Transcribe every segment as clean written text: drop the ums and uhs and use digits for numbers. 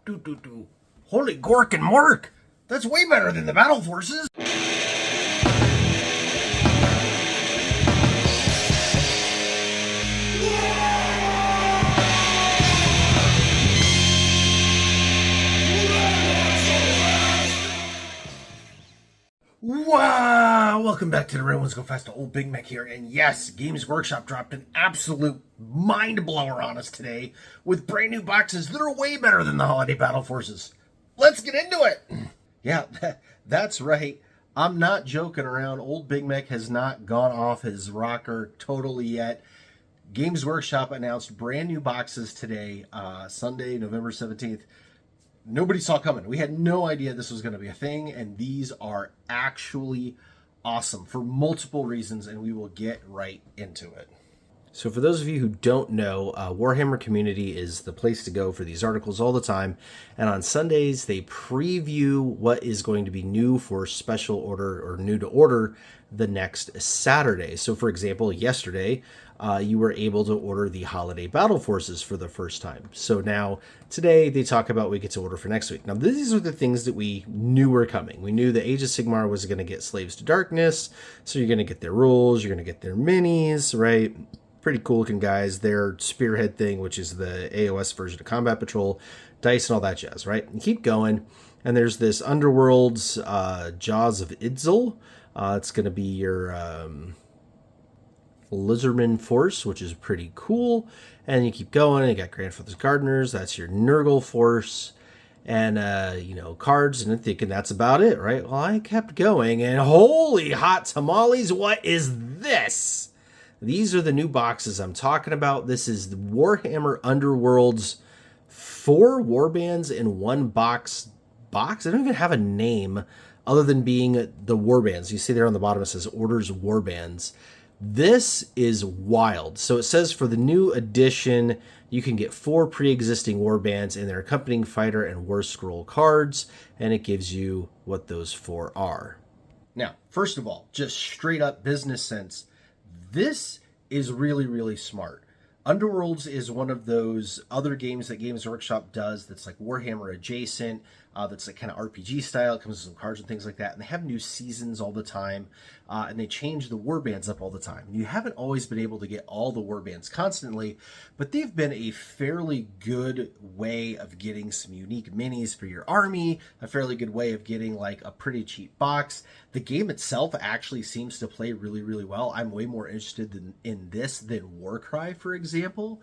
Do. Holy Gork and Mork! That's way better than the battle forces! Wow! Welcome back to the Red Ones Go Fast. Old Big Mac here, and yes, Games Workshop dropped an absolute mind blower on us today with brand new boxes that are way better than the Holiday Battle Forces. Let's get into it! Yeah, that's right. I'm not joking around. Old Big Mac has not gone off his rocker totally yet. Games Workshop announced brand new boxes today, Sunday, November 17th. Nobody saw coming. We had no idea this was going to be a thing, and these are actually awesome for multiple reasons, and we will get right into it. So for those of you who don't know, Warhammer Community is the place to go for these articles all the time, and on Sundays they preview what is going to be new for special order or new to order the next Saturday. So for example, yesterday you were able to order the Holiday Battle Forces for the first time. So now today they talk about we get to order for next week. Now these are the things that we knew were coming. We knew the Age of Sigmar was going to get Slaves to Darkness, so you're going to get their rules, you're going to get their minis, right? Pretty cool looking guys. Their Spearhead thing, which is the AOS version of Combat Patrol, dice and all that jazz, right? And keep going. And there's this Underworlds Jaws of Idzel. It's going to be your Lizardman Force, which is pretty cool. And you keep going. You got Grandfather's Gardeners. That's your Nurgle Force. And, cards. And I'm thinking that's about it, right? Well, I kept going. And holy hot tamales, what is this? These are the new boxes I'm talking about. This is the Warhammer Underworlds 4 warbands in one box. I don't even have a name other than being the warbands. You see there on the bottom it says Orders Warbands. This is wild. So it says for the new edition, you can get 4 pre-existing warbands and their accompanying fighter and war scroll cards, and it gives you what those 4 are. Now, first of all, just straight up business sense, this is really, really smart. Underworlds is one of those other games that Games Workshop does that's like Warhammer adjacent, that's like kind of RPG style. It comes with some cards and things like that. And they have new seasons all the time, and they change the warbands up all the time. You haven't always been able to get all the warbands constantly, but they've been a fairly good way of getting some unique minis for your army, a fairly good way of getting like a pretty cheap box. The game itself actually seems to play really, really well. I'm way more interested in this than Warcry, for example.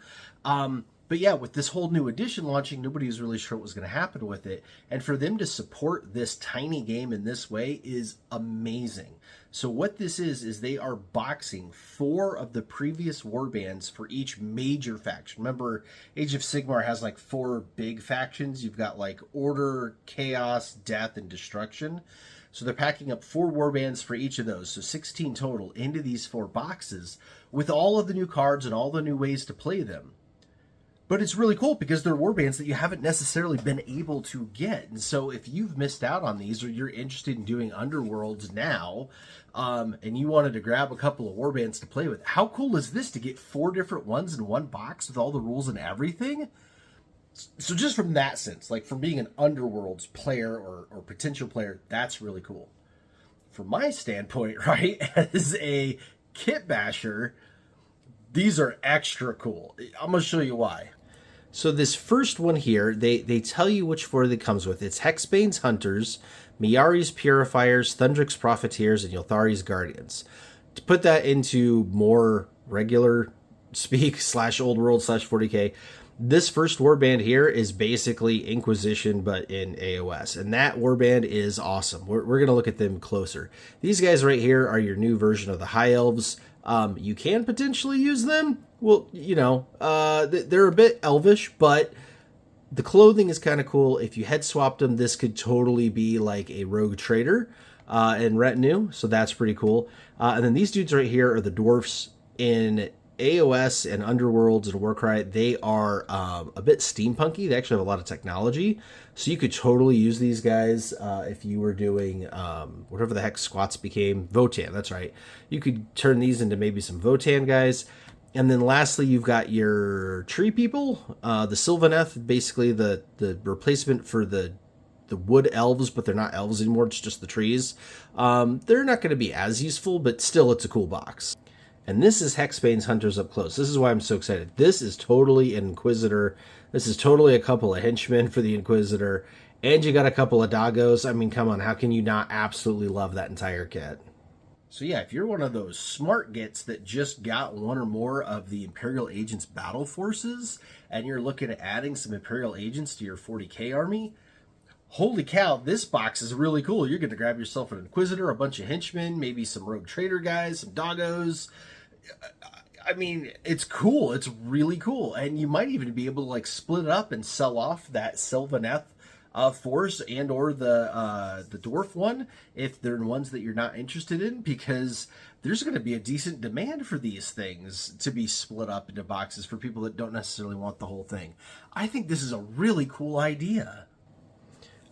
But yeah, with this whole new edition launching, nobody was really sure what was going to happen with it. And for them to support this tiny game in this way is amazing. So what this is they are boxing 4 of the previous warbands for each major faction. Remember, Age of Sigmar has like 4 big factions. You've got like Order, Chaos, Death, and Destruction. So they're packing up 4 warbands for each of those, so 16 total, into these 4 boxes with all of the new cards and all the new ways to play them. But it's really cool because they're warbands that you haven't necessarily been able to get. And so if you've missed out on these or you're interested in doing Underworlds now, and you wanted to grab a couple of warbands to play with, how cool is this to get 4 different ones in one box with all the rules and everything? So just from that sense, like from being an Underworlds player or potential player, that's really cool. From my standpoint, right, as a kitbasher, these are extra cool. I'm going to show you why. So this first one here, they tell you which 4 that comes with. It's Hexbane's Hunters, Miari's Purifiers, Thundrick's Profiteers, and Yolthari's Guardians. To put that into more regular speak / old world / 40k, this first warband here is basically Inquisition, but in AOS. And that warband is awesome. We're going to look at them closer. These guys right here are your new version of the High Elves. You can potentially use them. Well, they're a bit elvish, but the clothing is kind of cool. If you head swapped them, this could totally be like a rogue trader in retinue. So that's pretty cool. And then these dudes right here are the dwarfs in AOS and Underworlds and Warcry. They are a bit steampunky. They actually have a lot of technology. So you could totally use these guys if you were doing whatever the heck squats became. Votan, that's right. You could turn these into maybe some Votan guys. And then lastly, you've got your tree people, the Sylvaneth, basically the replacement for the wood elves, but they're not elves anymore. It's just the trees. They're not going to be as useful, but still, it's a cool box. And this is Hexbane's Hunters Up Close. This is why I'm so excited. This is totally an Inquisitor. This is totally a couple of henchmen for the Inquisitor. And you got a couple of doggos. I mean, come on, how can you not absolutely love that entire kit? So yeah, if you're one of those smart gets that just got one or more of the Imperial Agents battle forces, and you're looking at adding some Imperial Agents to your 40k army, holy cow, this box is really cool. You're going to grab yourself an Inquisitor, a bunch of henchmen, maybe some rogue trader guys, some doggos. I mean, it's cool. It's really cool. And you might even be able to like split it up and sell off that Sylvaneth force and or the dwarf one if they're ones that you're not interested in, because there's going to be a decent demand for these things to be split up into boxes for people that don't necessarily want the whole thing. I think this is a really cool idea.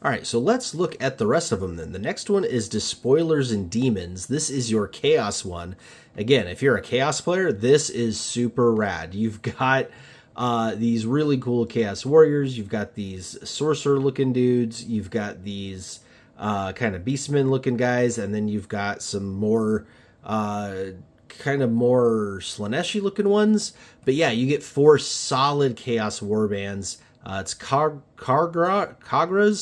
All right, so let's look at the rest of them then. The next one is Despoilers and Demons. This is your Chaos one. Again, if you're a Chaos player, this is super rad. You've got these really cool Chaos Warriors. You've got these Sorcerer-looking dudes. You've got these kind of Beastmen-looking guys. And then you've got some more kind of more Slaneshi-looking ones. But yeah, you get 4 solid Chaos Warbands. It's Kagras,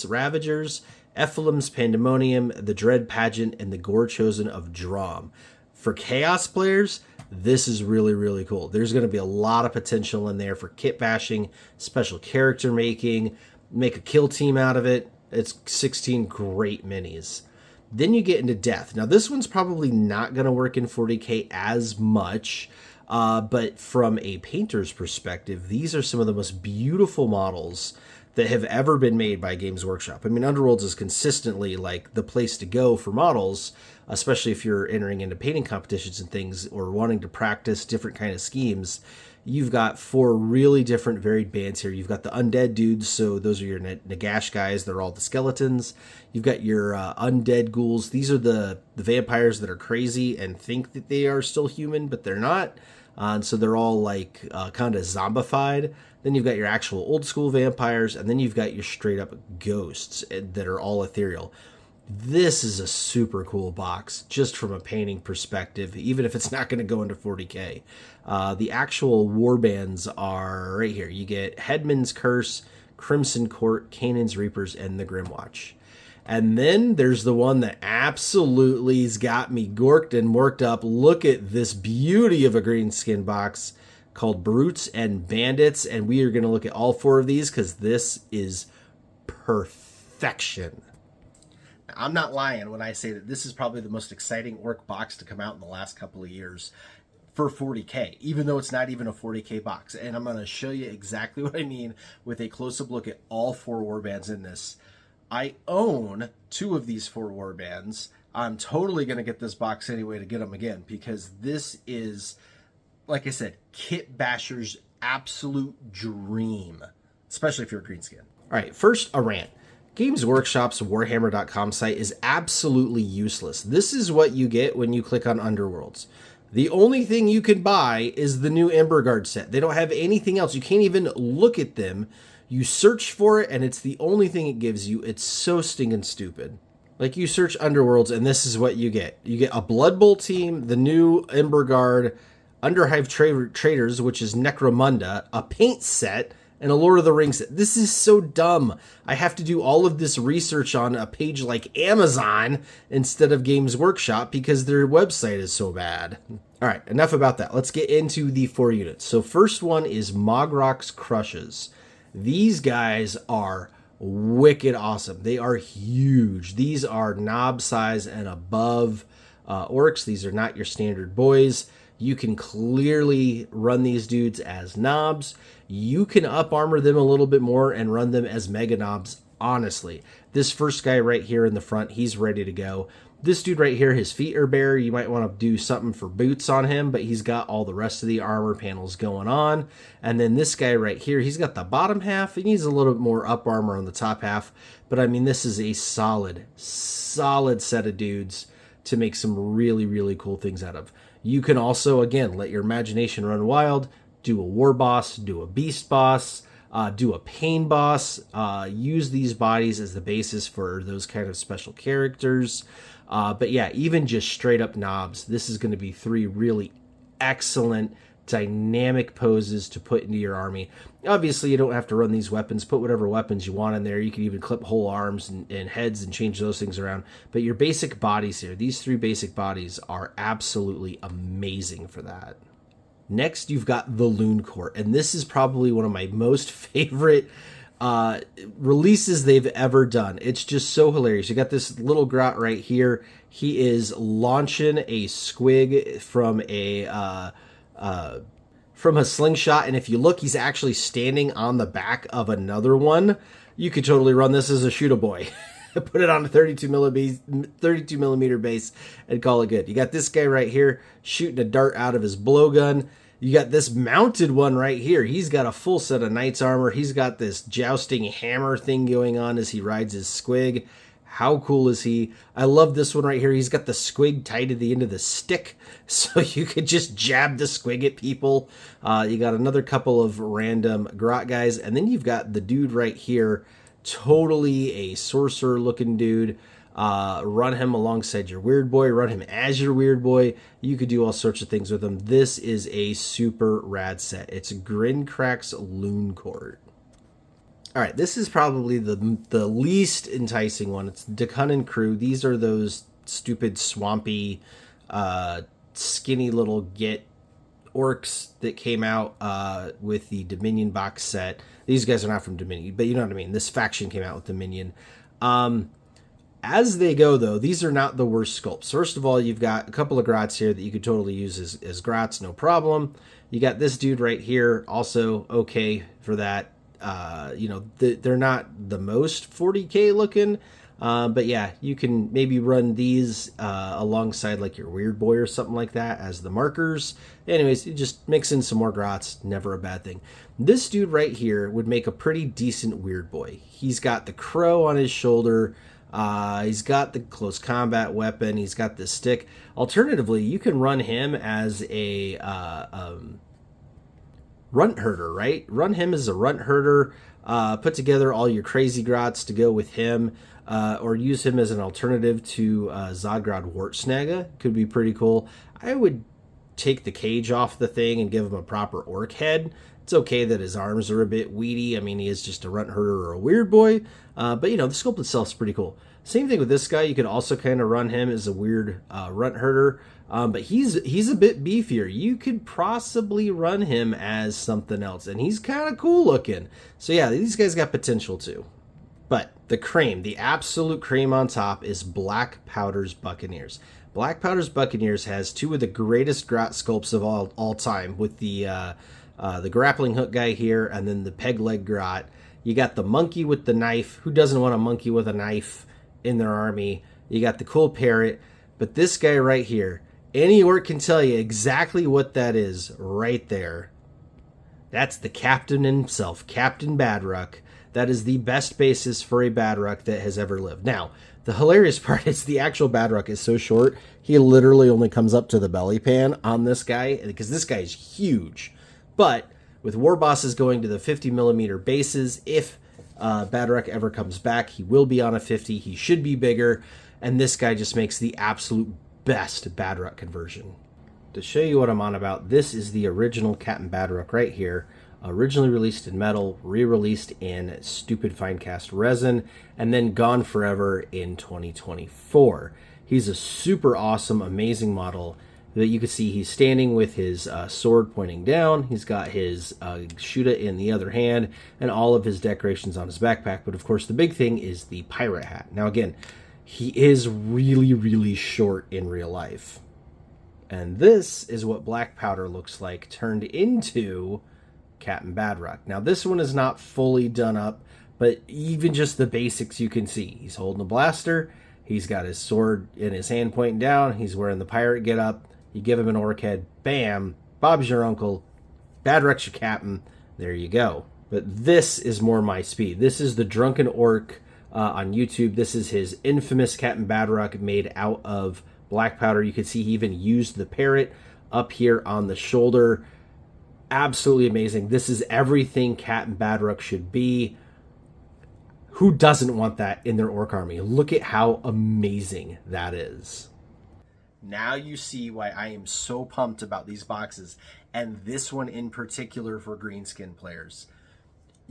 Ravagers, Ephilim's Pandemonium, the Dread Pageant, and the Gore Chosen of Drom. For Chaos players, this is really, really cool. There's going to be a lot of potential in there for kit bashing, special character making, make a kill team out of it. It's 16 great minis. Then you get into Death. Now, this one's probably not going to work in 40k as much, but from a painter's perspective, these are some of the most beautiful models that have ever been made by Games Workshop. I mean, Underworlds is consistently like the place to go for models, especially if you're entering into painting competitions and things or wanting to practice different kind of schemes. You've got 4 really different varied bands here. You've got the undead dudes, so those are your Nagash guys. They're all the skeletons. You've got your undead ghouls. These are the vampires that are crazy and think that they are still human, but they're not. And so they're all like kind of zombified. Then you've got your actual old school vampires, and then you've got your straight up ghosts that are all ethereal. This is a super cool box, just from a painting perspective, even if it's not going to go into 40k. The actual warbands are right here. You get Headman's Curse, Crimson Court, Canaan's Reapers, and the Grimwatch. And then there's the one that absolutely has got me gorked and worked up. Look at this beauty of a green skin box called Brutes and Bandits. And we are going to look at all 4 of these because this is perfection. I'm not lying when I say that this is probably the most exciting Orc box to come out in the last couple of years for 40k, even though it's not even a 40k box. And I'm going to show you exactly what I mean with a close-up look at all 4 warbands in this. I own 2 of these 4 warbands. I'm totally going to get this box anyway to get them again, because this is, like I said, kit basher's absolute dream, especially if you're a greenskin. All right, first, a rant. Games Workshop's Warhammer.com site is absolutely useless. This is what you get when you click on Underworlds. The only thing you can buy is the new Emberguard set. They don't have anything else. You can't even look at them. You search for it, and it's the only thing it gives you. It's so stinking stupid. Like, you search Underworlds, and this is what you get. You get a Blood Bowl team, the new Emberguard, Underhive Traders, which is Necromunda, a paint set, and a Lord of the Rings set. This is so dumb. I have to do all of this research on a page like Amazon instead of Games Workshop because their website is so bad. All right, enough about that. Let's get into the 4 units. So first one is Mogrock's Crushes. These guys are wicked awesome. They are huge. These are knob size and above orcs. These are not your standard boys. You can clearly run these dudes as knobs. You can up armor them a little bit more and run them as mega knobs, honestly. This first guy right here in the front, he's ready to go. This dude right here, his feet are bare. You might want to do something for boots on him, but he's got all the rest of the armor panels going on. And then this guy right here, he's got the bottom half. He needs a little bit more up armor on the top half. But I mean, this is a solid set of dudes to make some really, really cool things out of. You can also, again, let your imagination run wild, do a war boss, do a beast boss, do a pain boss, use these bodies as the basis for those kind of special characters. But yeah, even just straight up knobs, this is going to be 3 really excellent dynamic poses to put into your army. Obviously, you don't have to run these weapons. Put whatever weapons you want in there. You can even clip whole arms and heads and change those things around. But your basic bodies here, these 3 basic bodies are absolutely amazing for that. Next, you've got the Loon Court, and this is probably one of my most favorite releases they've ever done. It's just so hilarious. You got this little Grot right here. He is launching a squig from a slingshot, and if you look, he's actually standing on the back of another one. You could totally run this as a shoot-a-boy. Put it on a 32 millimeter base and call it good. You got this guy right here shooting a dart out of his blowgun. You got this mounted one right here. He's got a full set of knight's armor. He's got this jousting hammer thing going on as he rides his squig. How cool is he? I love this one right here. He's got the squig tied to the end of the stick, so you could just jab the squig at people. You got another couple of random Grot guys, and then you've got the dude right here, totally a sorcerer-looking dude. Run him alongside your weird boy. Run him as your weird boy. You could do all sorts of things with him. This is a super rad set. It's Grincrack's Loon Court. All right, this is probably the least enticing one. It's the kunnin crew. These are those stupid, swampy, skinny little orcs that came out with the Dominion box set. These guys are not from Dominion, but you know what I mean. This faction came out with Dominion. As they go, though, these are not the worst sculpts. First of all, you've got a couple of Grots here that you could totally use as Grots, no problem. You got this dude right here, also okay for that. They're not the most 40k looking, but yeah, you can maybe run these alongside like your weird boy or something like that as the markers. Anyways, you just mix in some more Grots, never a bad thing. This dude right here would make a pretty decent weird boy. He's got the crow on his shoulder. He's got the close combat weapon. He's got the stick. Alternatively, you can run him as a runt herder, right? Run him as a runt herder. Put together all your crazy Grots to go with him, or use him as an alternative to Zodgrod Wartsnaga. Could be pretty cool. I would take the cage off the thing and give him a proper orc head. It's okay that his arms are a bit weedy. I mean, he is just a runt herder or a weird boy. But, the sculpt itself is pretty cool. Same thing with this guy. You could also kind of run him as a weird runt herder. But he's a bit beefier. You could possibly run him as something else. And he's kind of cool looking. So, yeah, these guys got potential too. But the cream, the absolute cream on top is Black Powder's Buccaneers. Black Powder's Buccaneers has 2 of the greatest Grot sculpts of all time with the grappling hook guy here and then the peg leg Grot. You got the monkey with the knife. Who doesn't want a monkey with a knife in their army? You got the cool parrot. But this guy right here, any orc can tell you exactly what that is right there. That's the captain himself, Captain Badrukk. That is the best basis for a Badrukk that has ever lived. Now, the hilarious part is the actual Badrukk is so short, he literally only comes up to the belly pan on this guy, because this guy is huge. But with war bosses going to the 50 millimeter bases, if Badrukk ever comes back, he will be on a 50. He should be bigger, and this guy just makes the absolute best Badrukk conversion. To show you what I'm on about, this is the original Captain Badrukk right here. Originally released in metal, re-released in stupid fine cast resin, and then gone forever in 2024. He's a super awesome, amazing model that you can see he's standing with his sword pointing down. He's got his Shuta in the other hand, and all of his decorations on his backpack. But of course, the big thing is the pirate hat. Now again, he is really, really short in real life. And this is what Black Powder looks like turned into Captain Badrukk. Now this one is not fully done up, but even just the basics you can see. He's holding a blaster. He's got his sword in his hand pointing down. He's wearing the pirate getup. You give him an orc head. Bam. Bob's your uncle. Badruck's your captain. There you go. But this is more my speed. This is the Drunken Orc on YouTube. This is his infamous Captain Badrukk made out of Black Powder. You can see he even used the parrot up here on the shoulder. Absolutely amazing. This is everything Captain Badrukk should be. Who doesn't want that in their orc army? Look at how amazing that is. Now you see why I am so pumped about these boxes, and this one in particular for greenskin players.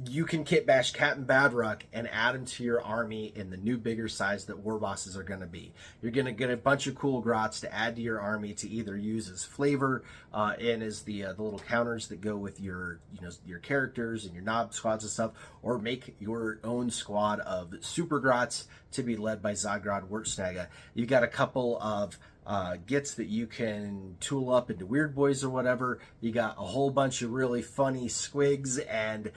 You can kitbash Captain Badrukk and add him to your army in the new bigger size that war bosses are going to be. You're going to get a bunch of cool grots to add to your army to either use as flavor and as the little counters that go with your your characters and your knob squads and stuff, or make your own squad of super grots to be led by Zogrod Wurtsnaga. You've got a couple of gets that you can tool up into weird boys or whatever. You got a whole bunch of really funny squigs and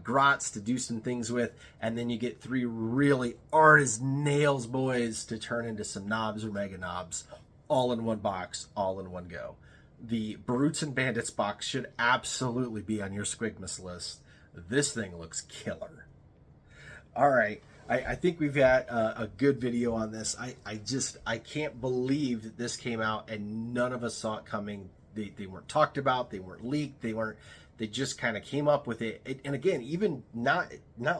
grots to do some things with, and then you get 3 really art as nails boys to turn into some knobs or mega knobs, all in one box, all in one go. The Brutes and Bandits box should absolutely be on your Squigmas list. This thing looks killer. All right. I think we've got a good video on this. I can't believe that this came out and none of us saw it coming. They weren't talked about, they weren't leaked, they just kind of came up with it. And again, even not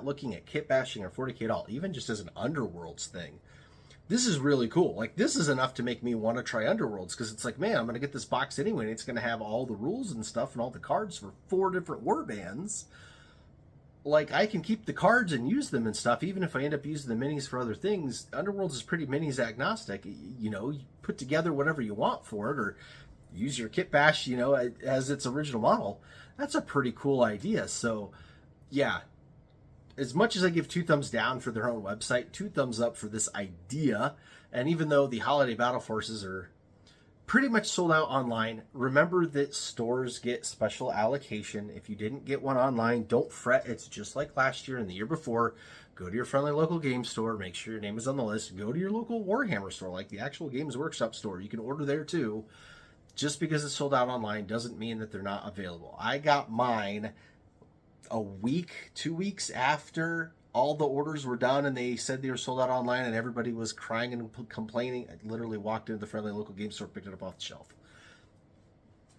looking at kit bashing or 40K at all, even just as an Underworlds thing, this is really cool. Like, this is enough to make me want to try Underworlds, because it's like, man, I'm going to get this box anyway, and it's going to have all the rules and stuff and all the cards for 4 different warbands. Like, I can keep the cards and use them and stuff, even if I end up using the minis for other things. Underworlds is pretty minis agnostic. You know, you put together whatever you want for it, or use your kit bash, you know, as its original model. That's a pretty cool idea. So, yeah, as much as I give 2 thumbs down for their own website, 2 thumbs up for this idea. And even though the holiday battle forces are pretty much sold out online, remember that stores get special allocation. If you didn't get one online, don't fret. It's just like last year and the year before. Go to your friendly local game store, make sure your name is on the list. Go to your local Warhammer store, like the actual Games Workshop store. You can order there too. Just because it's sold out online doesn't mean that they're not available. I got mine a week, 2 weeks after all the orders were done and they said they were sold out online, and everybody was crying and complaining. I literally walked into the friendly local game store, picked it up off the shelf.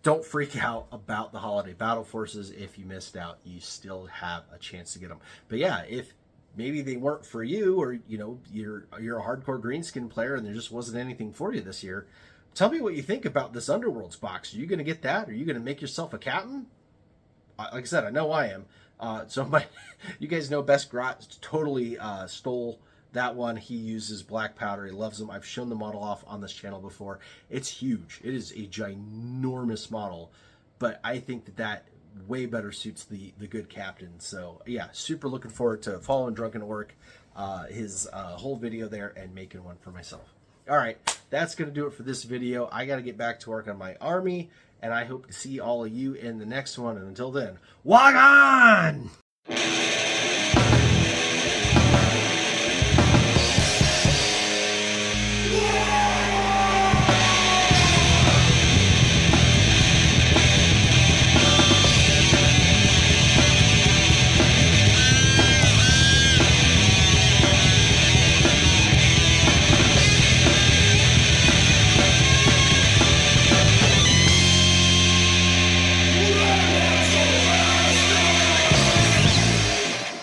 Don't freak out about the holiday battle forces. If you missed out, you still have a chance to get them. But yeah, if maybe they weren't for you, or you know, you're a hardcore greenskin player and there just wasn't anything for you this year, tell me what you think about this Underworlds box. Are you going to get that? Are you going to make yourself a captain? Like I said, I know I am. You guys know Best Grot totally stole that one. He uses black powder. He loves them. I've shown the model off on this channel before. It's huge. It is a ginormous model, but I think that way better suits the good captain. So yeah, super looking forward to following Drunken Orruk, his whole video there, and making one for myself. All right, that's going to do it for this video. I got to get back to work on my army, and I hope to see all of you in the next one. And until then, walk on!